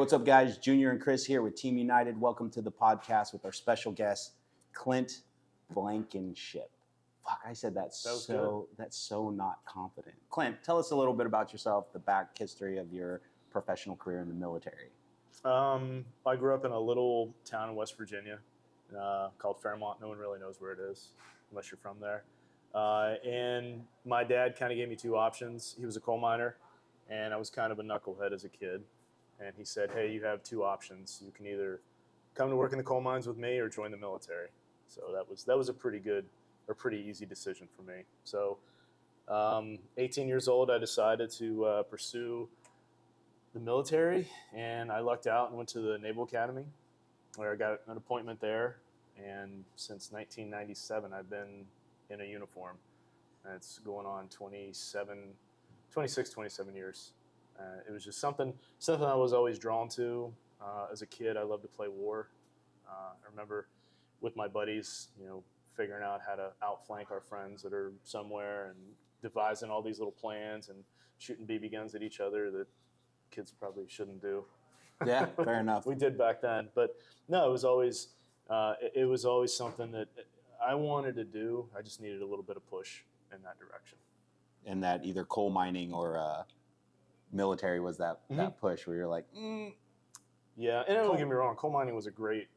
what's up, guys? Junior and Chris here with Team United. Welcome to the podcast with our special guest, Clint Blankenship. Fuck, I said that's so not confident. Clint, tell us a little bit about yourself, the back history of your professional career in the military. I grew up in a little town in West Virginia called Fairmont. No one really knows where it is unless you're from there. And my dad kind of gave me two options. He was a coal miner, and I was kind of a knucklehead as a kid. And he said, hey, you have two options. You can either come to work in the coal mines with me or join the military. So that was a pretty easy decision for me. So 18 years old, I decided to pursue the military, and I lucked out and went to the Naval Academy, where I got an appointment there. And since 1997, I've been in a uniform. And it's going on 26, 27 years. It was just something I was always drawn to. As a kid, I loved to play war. I remember with my buddies, figuring out how to outflank our friends that are somewhere and devising all these little plans and shooting BB guns at each other that kids probably shouldn't do. Yeah, fair enough. We did back then, but no, it was always something that I wanted to do. I just needed a little bit of push in that direction. And that either coal mining or military was that push where you're like, Yeah, and don't get me wrong, coal mining was a great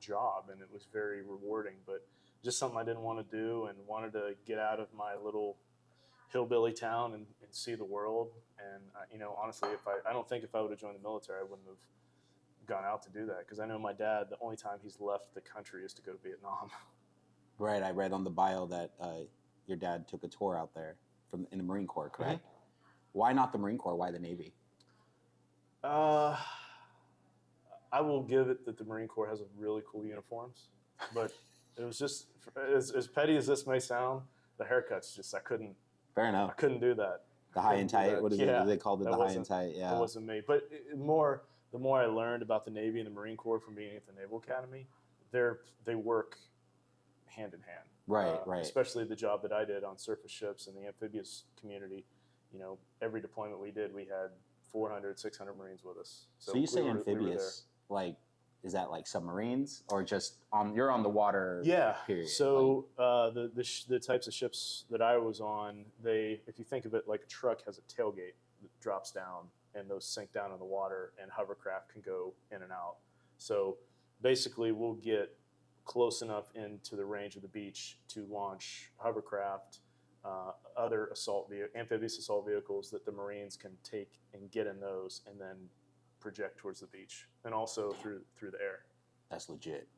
job, and it was very rewarding, but just something I didn't want to do and wanted to get out of my little hillbilly town and see the world. And honestly, I don't think if I would have joined the military, I wouldn't have gone out to do that, because I know my dad, the only time he's left the country is to go to Vietnam. Right, I read on the bio that your dad took a tour out there in the Marine Corps, correct? Mm-hmm. Why not the Marine Corps? Why the Navy? I will give it that the Marine Corps has really cool uniforms, but it was just, as petty as this may sound, the haircuts just, I couldn't. Fair enough. I couldn't do that. The high and tight? What is it? They called it the high and tight? Yeah. That wasn't me. But the more I learned about the Navy and the Marine Corps from being at the Naval Academy, they work hand in hand. Right. Especially the job that I did on surface ships and the amphibious community. Every deployment we did, we had 400, 600 Marines with us. So you say amphibious, is that like submarines or just you're on the water? Yeah. Period. So the types of ships that I was on, if you think of it like a truck has a tailgate that drops down, and those sink down in the water, and hovercraft can go in and out. So basically, we'll get close enough into the range of the beach to launch hovercraft, other amphibious assault vehicles that the Marines can take and get in those, and then project towards the beach, and also through the air. That's legit.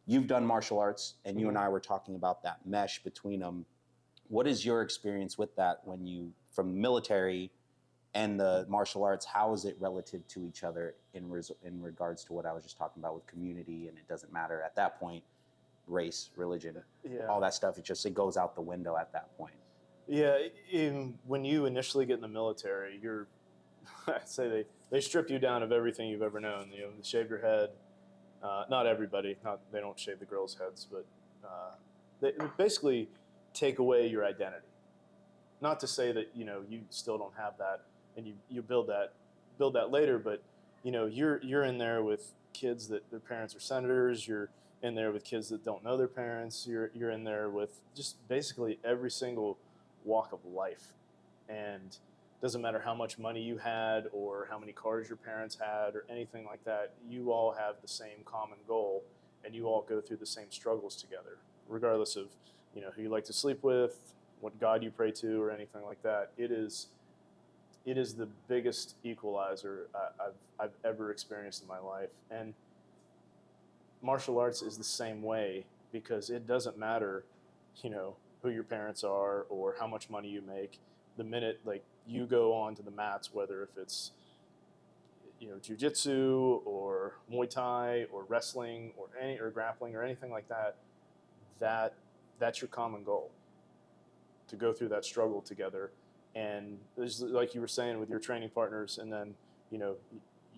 You've done martial arts, and you and I were talking about that mesh between them. What is your experience with that from military and the martial arts? How is it relative to each other in regards to what I was just talking about with community? And it doesn't matter at that point, race, religion, all that stuff. It goes out the window at that point. Yeah, when you initially get in the military, I'd say they strip you down of everything you've ever known. They shave your head. Not everybody. They don't shave the girls' heads, but they basically take away your identity. Not to say that you still don't have that, and you build that later. But you're in there with kids that their parents are senators. You're in there with kids that don't know their parents. You're in there with just basically every single walk of life, and doesn't matter how much money you had or how many cars your parents had or anything like that. You all have the same common goal, and you all go through the same struggles together, regardless of who you like to sleep with, what God you pray to, or anything like that. It is the biggest equalizer I've ever experienced in my life. And martial arts is the same way, because it doesn't matter, who your parents are or how much money you make. The minute you go onto the mats, whether if it's jiu-jitsu or Muay Thai or wrestling or grappling or anything like that, that's your common goal, to go through that struggle together. And like you were saying with your training partners, and then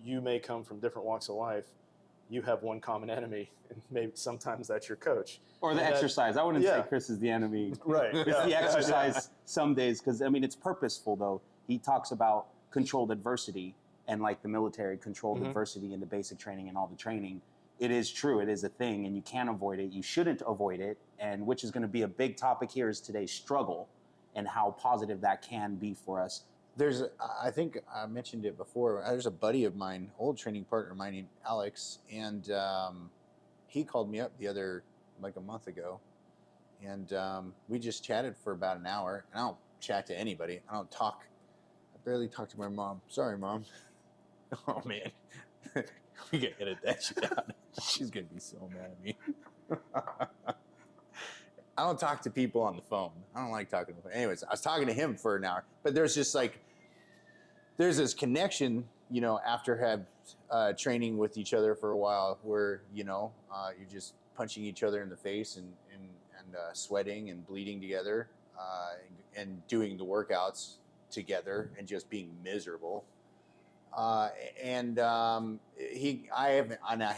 you may come from different walks of life. You have one common enemy, and maybe sometimes that's your coach. Or the exercise. I wouldn't say Chris is the enemy. Right. It's the exercise some days, because, it's purposeful, though. He talks about controlled adversity, and like the military controlled Mhm. adversity into basic training and all the training. It is true. It is a thing, and you can't avoid it. You shouldn't avoid it. And which is going to be a big topic here is today's struggle and how positive that can be for us. I think I mentioned it before. There's a buddy of mine, old training partner of mine named Alex, and he called me up like a month ago, and we just chatted for about an hour. And I don't chat to anybody. I barely talk to my mom. Sorry, Mom. Oh man, we can edit that shit out. She's gonna be so mad at me. I don't talk to people on the phone. I don't like talking to them. Anyways, I was talking to him for an hour, but there's just like, there's this connection, after training with each other for a while where, you're just punching each other in the face and sweating and bleeding together and doing the workouts together and just being miserable. I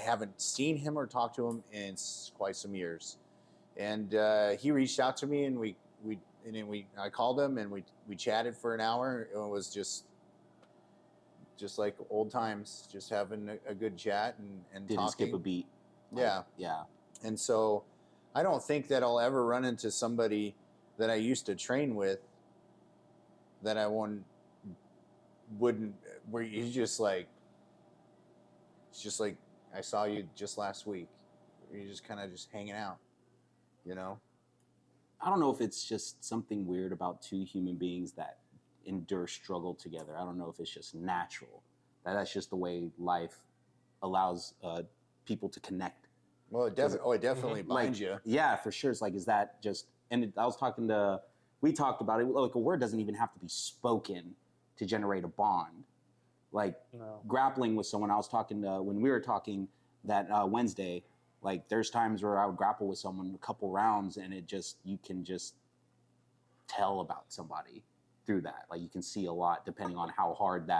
haven't seen him or talked to him in quite some years. And he reached out to me, and I called him, and we chatted for an hour. It was just like old times, just having a good chat and Didn't talking. skip a beat. Yeah. Yeah. And so I don't think that I'll ever run into somebody that I used to train with that I wouldn't, where you just like, it's just like, I saw you just last week. You're just kind of just hanging out, I don't know if it's just something weird about two human beings that endure struggle together. I don't know if it's just natural. That's just the way life allows people to connect. Well, it definitely binds you. Yeah, for sure. It's like, is that just, we talked about it, like a word doesn't even have to be spoken to generate a bond. Like grappling with someone, I was talking to, when we were talking that Wednesday, like there's times where I would grapple with someone a couple rounds and you can just tell about somebody through that. Like you can see a lot depending on how hard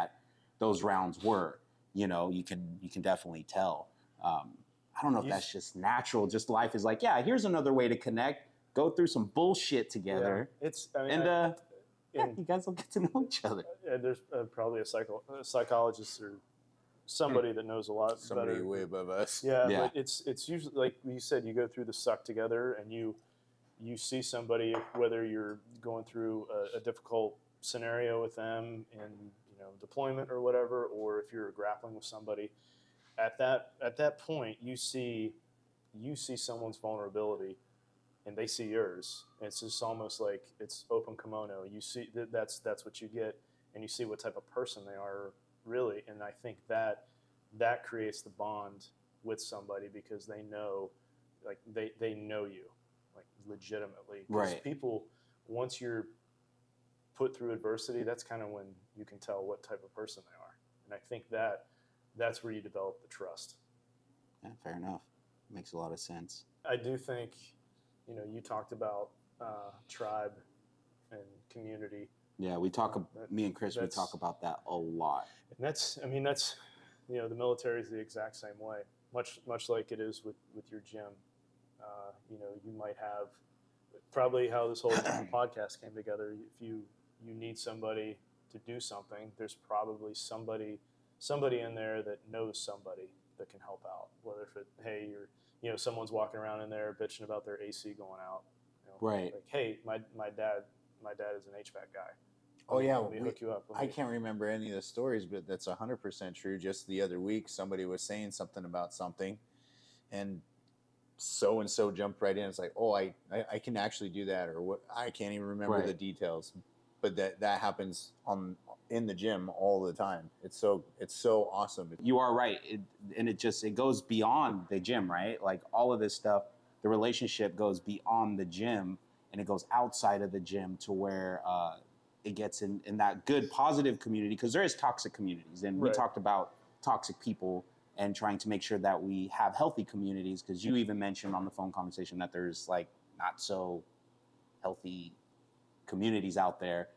those rounds were. You can definitely tell. I don't know if that's just natural. Just life is like, yeah, here's another way to connect. Go through some bullshit together. Yeah. You guys will get to know each other. There's probably a psychologist or somebody that knows a lot Somebody better. way above us. Yeah, but it's usually, like you said, you go through the suck together, and you see somebody, whether you're going through a difficult scenario with them in deployment or whatever, or if you're grappling with somebody, at that point you see someone's vulnerability and they see yours. It's just almost like it's open kimono. You see that's what you get, and you see what type of person they are really. And I think that creates the bond with somebody because they know, like they know you, like legitimately. Because right. People, once you're put through adversity, that's kind of when you can tell what type of person they are. And I think that's where you develop the trust. Yeah, fair enough. Makes a lot of sense. I do think, you talked about tribe and community. Yeah, me and Chris, we talk about that a lot. And that's the military is the exact same way, much like it is with your gym. You might have probably how this whole podcast came together. If you need somebody to do something, there's probably somebody in there that knows somebody that can help out. Whether you're someone's walking around in there bitching about their AC going out. Right. Like, hey, my dad is an HVAC guy. Oh yeah, let me hook you up. I can't remember any of the stories, but that's 100% true. Just the other week, somebody was saying something about something, and so jumped right in. It's like, oh, I can actually do that, or what? I can't even remember the details, but that happens in the gym all the time. It's so awesome. You are right, it goes beyond the gym, right? Like all of this stuff, the relationship goes beyond the gym, and it goes outside of the gym to where it gets in that good, positive community, because there is toxic communities, and we talked about toxic people and trying to make sure that we have healthy communities, because you even mentioned on the phone conversation that there's like not so healthy communities out there.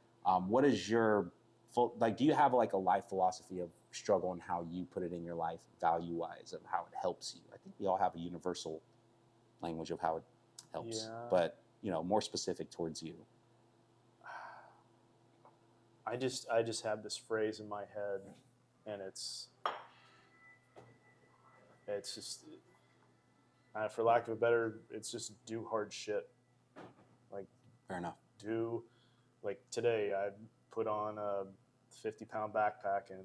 What is your do you have like a life philosophy of struggle and how you put it in your life, value-wise, of how it helps you? I think we all have a universal language of how it helps, but more specific towards you. I just have this phrase in my head, and it's just, for lack of a better, it's just do hard shit. Like, Fair enough. Like today, I put on a 50-pound backpack and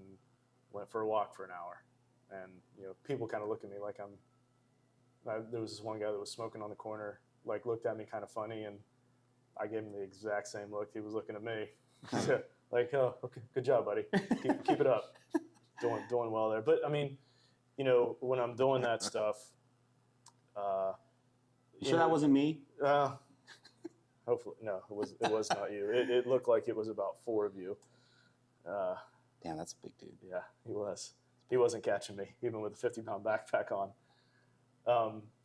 went for a walk for an hour. And, people kind of look at me like there was this one guy that was smoking on the corner, like looked at me kind of funny, and I gave him the exact same look he was looking at me. Like, oh, okay, good job, buddy. Keep it up. Doing well there. But I mean, when I'm doing that stuff, You sure that wasn't me? Hopefully, no, it was not you. It looked like it was about 4 of you. Damn, that's a big dude. Yeah, he was. He wasn't catching me, even with a 50-pound backpack on.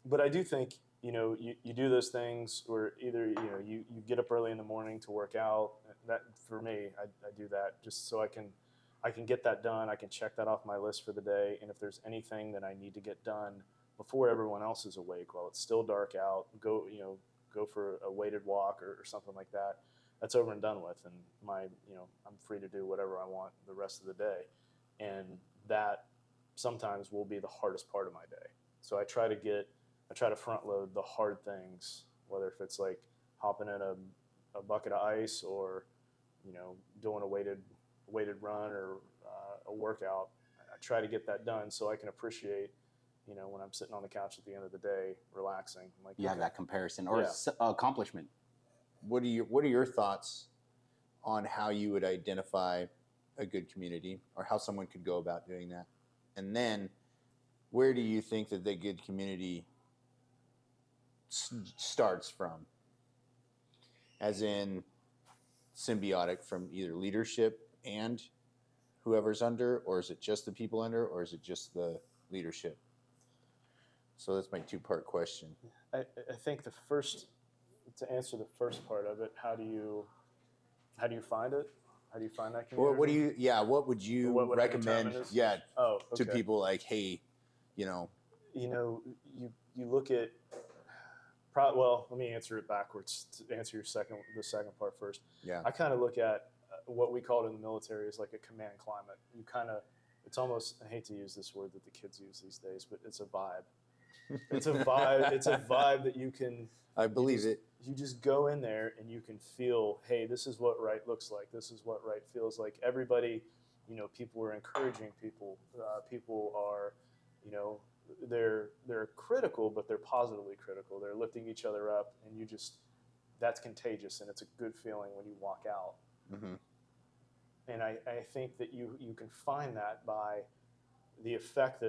But I do think, you do those things where either, you get up early in the morning to work out. That, for me, I do that just so I can get that done. I can check that off my list for the day. And if there's anything that I need to get done before everyone else is awake, while it's still dark out, go for a weighted walk or something like that. That's over and done with, and I'm free to do whatever I want the rest of the day, and that sometimes will be the hardest part of my day. So I try to front load the hard things, whether if it's like hopping in a bucket of ice or doing a weighted run or a workout. I try to get that done so I can appreciate when I'm sitting on the couch at the end of the day, relaxing. I'm like, You have okay. that comparison or accomplishment. What are your thoughts on how you would identify a good community, or how someone could go about doing that? And then where do you think that the good community starts from? As in symbiotic from either leadership and whoever's under, or is it just the people under, or is it just the leadership? So that's my 2-part question. I think to answer the first part of it, how do you find it? How do you find that community? What would you What would I recommend? determine is? Yeah, Oh, to okay. people like, hey, You look at. Well, let me answer it backwards to answer the second part first. yeah, I kind of look at what we call it in the military is like a command climate. It's almost, I hate to use this word that the kids use these days, but it's a vibe. It's a vibe. It's a vibe that you can. I believe it. You just go in there and you can feel, hey, this is what right looks like. This is what right feels like. Everybody, people are encouraging people. People are, they're critical, but they're positively critical. They're lifting each other up, and that's contagious, and it's a good feeling when you walk out. Mm-hmm. And I think that you can find that by the effect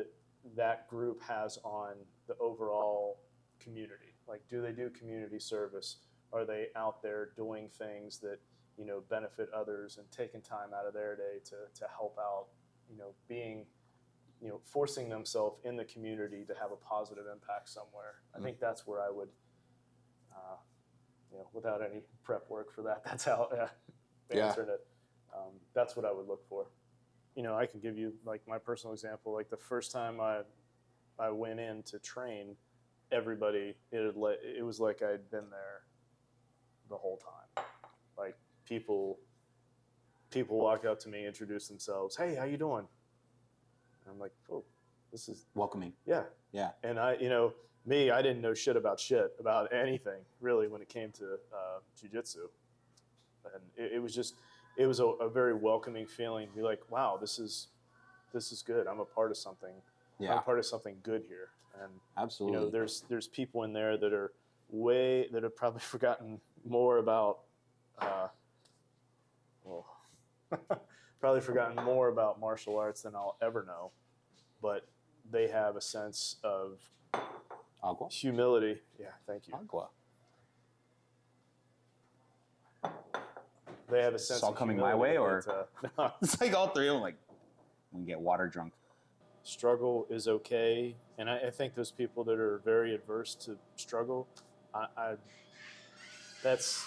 that group has on the overall community. Like, do they do community service? Are they out there doing things that benefit others and taking time out of their day to help out? Being forcing themselves in the community to have a positive impact somewhere. I think that's where I would, without any prep work for that, that's how answering it. That's what I would look for. I can give you like my personal example. Like the first time I went in to train, everybody, it was like I'd been there the whole time. Like people walk up to me, introduce themselves. Hey, how you doing? And I'm like, oh, this is Welcoming. yeah. Yeah. And I didn't know shit about anything really when it came to jiu-jitsu. And it was a very welcoming feeling to be like, wow, this is good. I'm a part of something. Yeah. I'm a part of something good here. And Absolutely. there's people in there that have probably forgotten more about probably forgotten more about martial arts than I'll ever know, but they have a sense of Agua. humility. Yeah, thank you. Agua. They have a sense It's all of coming humility my way, that, or it's like all three of them like we get water drunk. struggle is okay, and I think those people that are very adverse to struggle, that's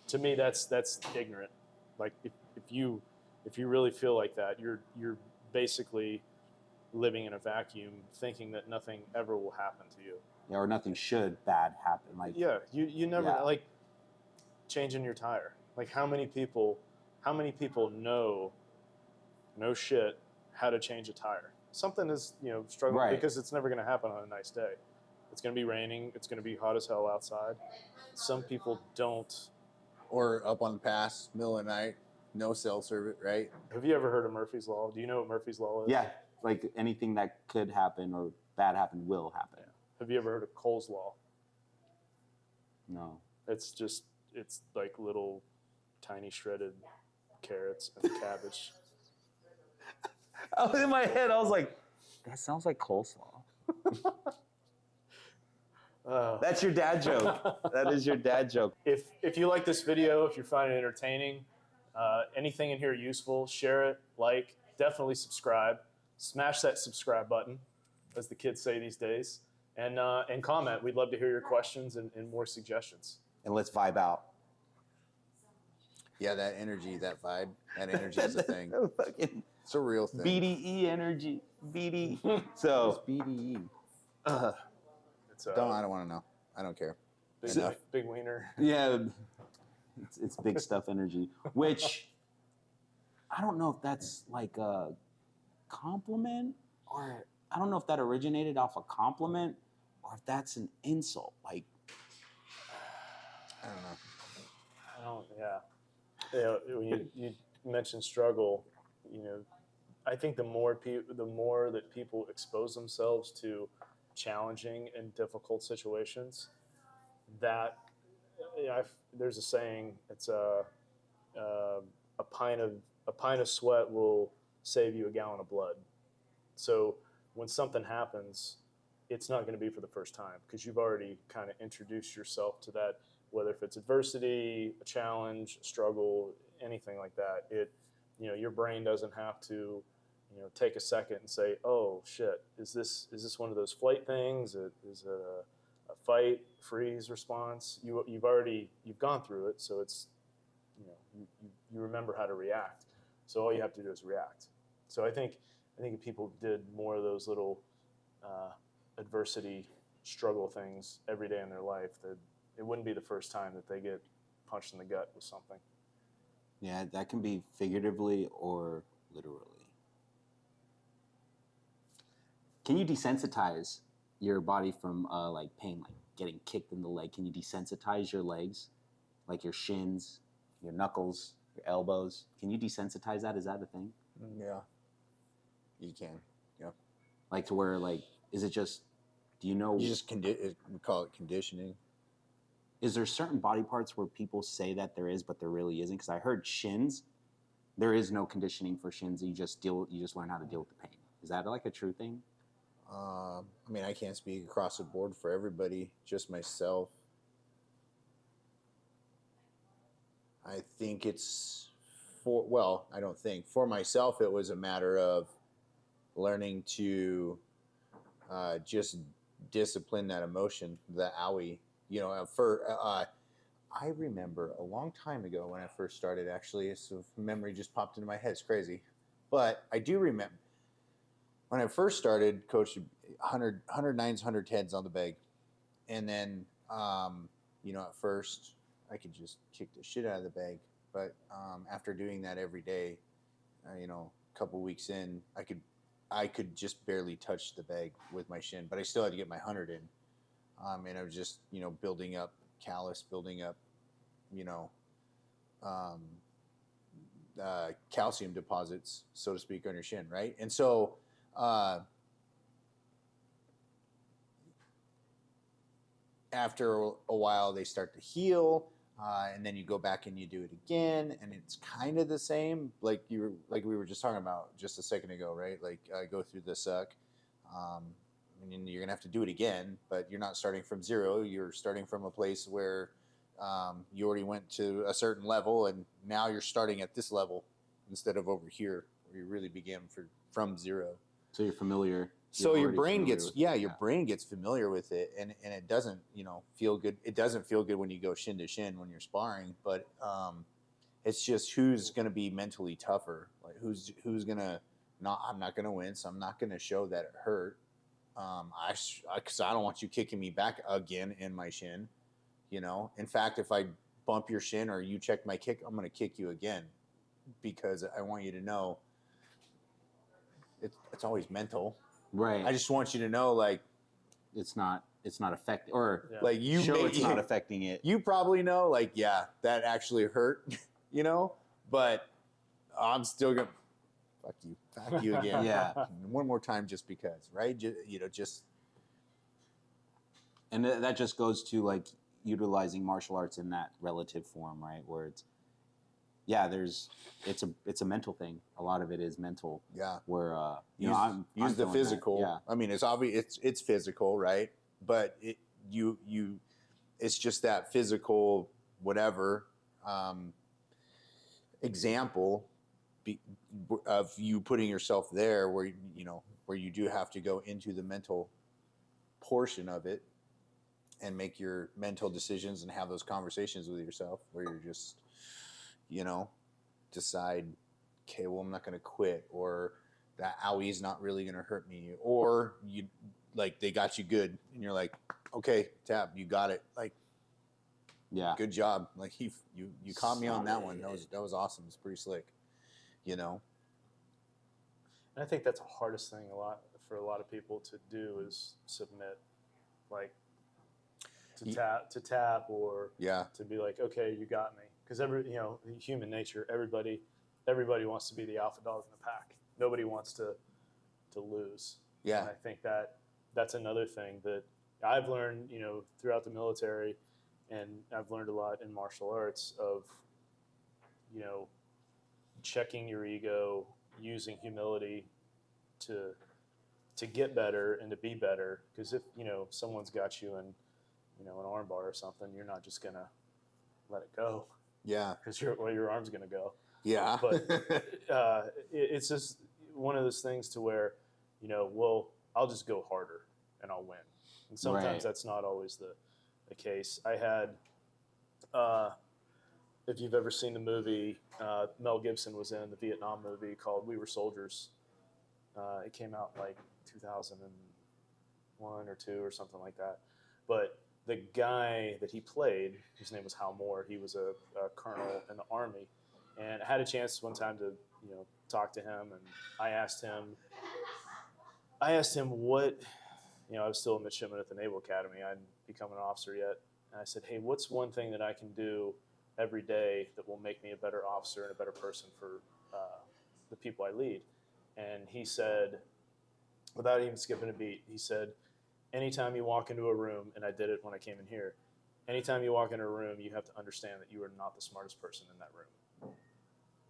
to me that's ignorant. Like if you really feel like that, you're basically living in a vacuum, thinking that nothing ever will happen to you. Yeah, or nothing should bad happen. Like Yeah, you never Yeah. like changing your tire. Like how many people know no shit how to change a tire. Something is, struggle Right. because it's never going to happen on a nice day. It's going to be raining. It's going to be hot as hell outside. Some people don't. Or up on the pass, middle of the night, no cell service, right? Have you ever heard of Murphy's Law? Do you know what Murphy's Law is? Yeah, like anything that could happen or bad happen will happen. Yeah. Have you ever heard of Cole's Law? No. It's like little tiny shredded carrots and cabbage. In my head, I was like, that sounds like coleslaw. That's your dad joke. That is your dad joke. If you like this video, if you find it entertaining, anything in here useful, share it, like, definitely subscribe. Smash that subscribe button, as the kids say these days. And comment. We'd love to hear your questions and more suggestions. And let's vibe out. Yeah, that energy, that vibe, that energy is a thing. Fucking It's a real thing. BDE energy. BDE. So, BDE. It's I don't want to know. I don't care. big wiener. yeah, it's big stuff energy, which I don't know if that's like a compliment or I don't know if that originated off a compliment or if that's an insult. Like, I don't know. When you mentioned struggle, I think the more that people expose themselves to challenging and difficult situations, that there's a saying. It's a pint of sweat will save you a gallon of blood. So when something happens, it's not going to be for the first time because you've already kind of introduced yourself to that. Whether if it's adversity, a challenge, a struggle, anything like that, your brain doesn't have to, take a second and say, "Oh shit, is this one of those flight things? Is it a fight, freeze response?" You've gone through it, so it's, you remember how to react. So all you have to do is react. So I think if people did more of those little adversity, struggle things every day in their life, that it wouldn't be the first time that they get punched in the gut with something. yeah, that can be figuratively or literally. Can you desensitize your body from like pain, like getting kicked in the leg? Can you desensitize your legs, like your shins, your knuckles, your elbows? Can you desensitize that? Is that a thing? Yeah. You can. Yeah. Like to where, like, is it just? Do you know? You just we call it conditioning. Is there certain body parts where people say that there is, but there really isn't? Because I heard shins, there is no conditioning for shins. You just learn how to deal with the pain. Is that like a true thing? I mean, I can't speak across the board for everybody, just myself. I think I don't think. For myself, it was a matter of learning to just discipline that emotion, the owie. I remember a long time ago when I first started, actually, so memory just popped into my head. It's crazy. But I do remember when I first started, coach 109s, 110s on the bag. And then, at first I could just kick the shit out of the bag. But after doing that every day, a couple weeks in, I could just barely touch the bag with my shin, but I still had to get my 100 in. And I was just, building up callus, building up, calcium deposits, so to speak, on your shin, right? And so after a while, they start to heal, and then you go back and you do it again, and it's kind of the same, like we were just talking about just a second ago, right? Like go through the suck. And you're gonna have to do it again, but you're not starting from zero. You're starting from a place where you already went to a certain level, and now you're starting at this level instead of over here where you really began from zero. So you're familiar. So your brain gets brain gets familiar with it, and it doesn't feel good. It doesn't feel good when you go shin to shin when you're sparring, but it's just who's gonna be mentally tougher. Like who's gonna I'm not gonna win, so I'm not gonna show that it hurt. Because I don't want you kicking me back again in my shin, In fact, if I bump your shin or you check my kick, I'm going to kick you again because I want you to know it's always mental. Right. I just want you to know, like, it's not affecting, or Yeah. like you show may, it's not affecting it. you probably know, like, yeah, that actually hurt, you know, but I'm still gonna fuck you again. Yeah. One more time, just because, right? Just And that just goes to like utilizing martial arts in that relative form, right? Where it's, yeah, it's a mental thing. A lot of it is mental. yeah. Where Use I'm the feeling physical. that. Yeah. I mean, it's obvious. It's physical, right? But it's just that physical, whatever example of you putting yourself there, where where you do have to go into the mental portion of it and make your mental decisions and have those conversations with yourself, where you're just, decide, okay, well, I'm not going to quit, or that owie's not really going to hurt me, or you, like, they got you good and you're like, okay, tap, you got it, like, Yeah. good job, like you caught me on that one. That was awesome. It's pretty slick, And I think that's the hardest thing for a lot of people to do is submit, like to tap or yeah, to be like, okay, you got me. Because human nature, everybody wants to be the alpha dog in the pack. Nobody wants to lose. yeah, And I think that's another thing that I've learned, throughout the military, and I've learned a lot in martial arts of, checking your ego, using humility to get better and to be better. Because if someone's got you in an armbar or something, you're not just gonna let it go yeah, because your arm's gonna go. yeah. But it's just one of those things to where well, I'll just go harder and I'll win. And sometimes Right. that's not always the case. I had if you've ever seen the movie, Mel Gibson was in the Vietnam movie called We Were Soldiers. It came out like 2001 or 2 or something like that. But the guy that he played, his name was Hal Moore, he was a colonel in the Army. And I had a chance one time to talk to him, and I asked him what, I was still a midshipman at the Naval Academy. I hadn't become an officer yet. And I said, hey, what's one thing that I can do every day that will make me a better officer and a better person for the people I lead? And he said, without even skipping a beat, he said, anytime you walk into a room, and I did it when I came in here, anytime you walk into a room, you have to understand that you are not the smartest person in that room.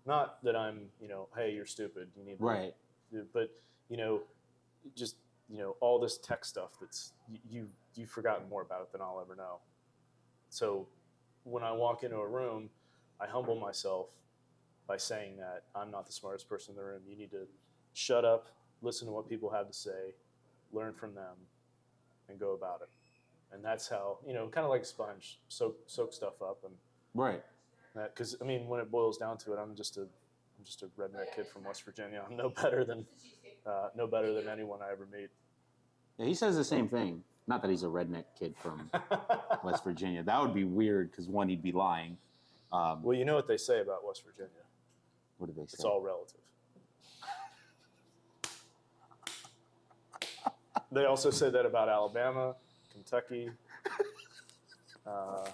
Not that I'm, hey, you're stupid, you need to, Right. but just all this tech stuff that's you've forgotten more about it than I'll ever know. So when I walk into a room, I humble myself by saying that I'm not the smartest person in the room. You need to shut up, listen to what people have to say, learn from them, and go about it. And that's how, kind of like a sponge, soak stuff up. And Right. because when it boils down to it, I'm just a redneck kid from West Virginia. I'm no better than anyone I ever meet. Yeah, he says the same thing. Not that he's a redneck kid from West Virginia. That would be weird because one, he'd be lying. Well, you know what they say about West Virginia. What do they say? It's all relative. They also say that about Alabama, Kentucky.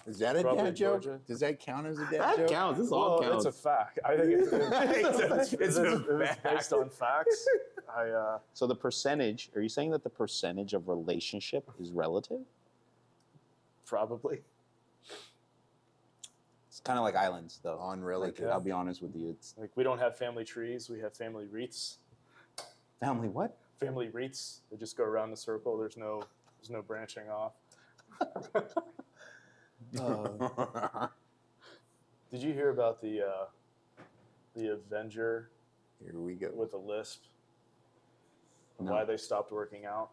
Is that a probably dad joke? Georgia. Does that count as a dad That joke? counts. This all Well, counts. it's a fact. I think It's a it's based on facts. So the percentage, are you saying that the percentage of relationship is relative? Probably. It's kind of like islands, though. On Like, relative. I'll be honest with you. It's Like we don't have family trees. We have family wreaths. family what? Family wreaths. They just go around the circle. There's no branching off. Did you hear about the Avenger Here we go. with a lisp? No. Why they stopped working out?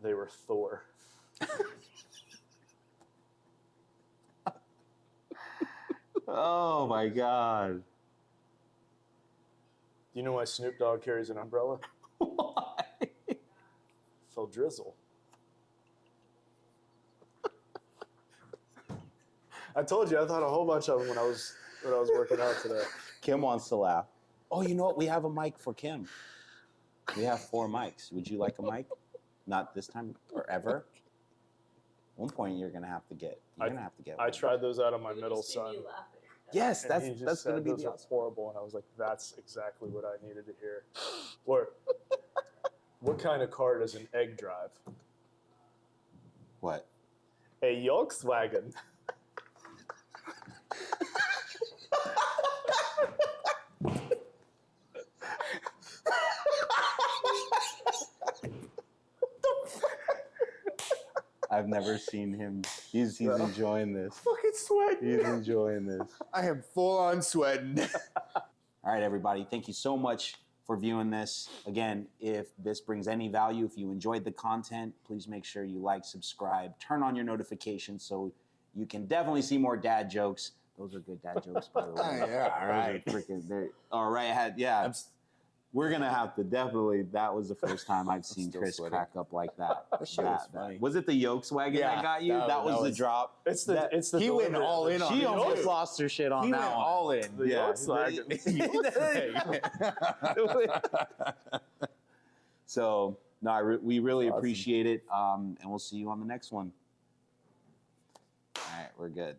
They were Thor. Oh my God. Do you know why Snoop Dogg carries an umbrella? Why? Fell drizzle. I told you I thought a whole bunch of them when I was working out today. Kim wants to laugh. Oh, you know what? We have a mic for Kim. We have 4 mics. Would you like a mic? Not this time or ever. One point you're gonna have to get. You're gonna have to get. I one. tried those out on my middle son. Yes, And he just that's said gonna be those the are horrible, and I was like, that's exactly what I needed to hear. Or, what kind of car does an egg drive? What? A Volkswagen. I've never seen him. He's enjoying this. Fucking sweating. He's enjoying this. I am full on sweating. All right, everybody. Thank you so much for viewing this. Again, if this brings any value, if you enjoyed the content, please make sure you like, subscribe, turn on your notifications so you can definitely see more dad jokes. Those are good dad jokes, by the way. Yeah, all right. All right, we're gonna have to definitely. That was the first time I've seen still Chris sweating. crack up like that. shit was funny. Was it the Volkswagen Yeah, that got you? That was the drop. It's the He went delivery. all in on She it, almost too. lost her shit on He that went one. all in. The Volkswagen. So no, we really appreciate it, and we'll see you on the next one. All right, we're good.